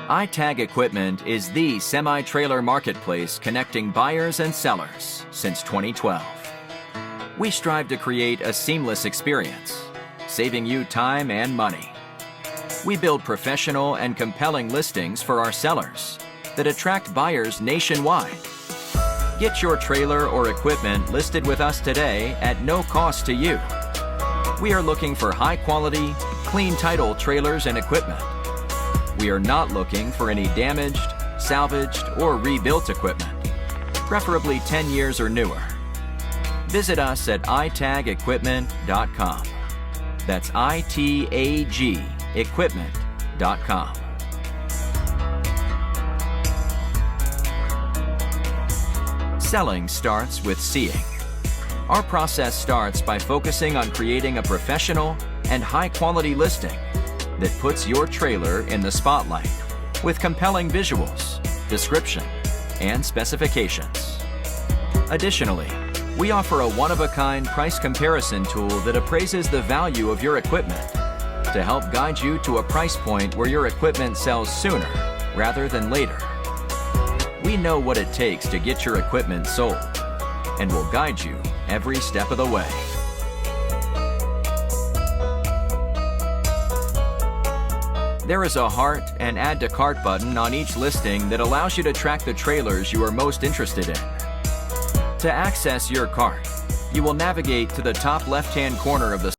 iTag Equipment is the semi-trailer marketplace connecting buyers and sellers since 2012. We strive to create a seamless experience, saving you time and money. We build professional and compelling listings for our sellers that attract buyers nationwide. Get your trailer or equipment listed with us today at no cost to you. We are looking for high-quality, clean title trailers and equipment. We are not looking for any damaged, salvaged, or rebuilt equipment, preferably 10 years or newer. Visit us at itagequipment.com. That's ITAG equipment.com. Selling starts with seeing. Our process starts by focusing on creating a professional and high-quality listing that puts your trailer in the spotlight with compelling visuals, description, and specifications. Additionally, we offer a one-of-a-kind price comparison tool that appraises the value of your equipment to help guide you to a price point where your equipment sells sooner rather than later. We know what it takes to get your equipment sold and will guide you every step of the way. There is a heart and add to cart button on each listing that allows you to track the trailers you are most interested in. To access your cart, you will navigate to the top left-hand corner of the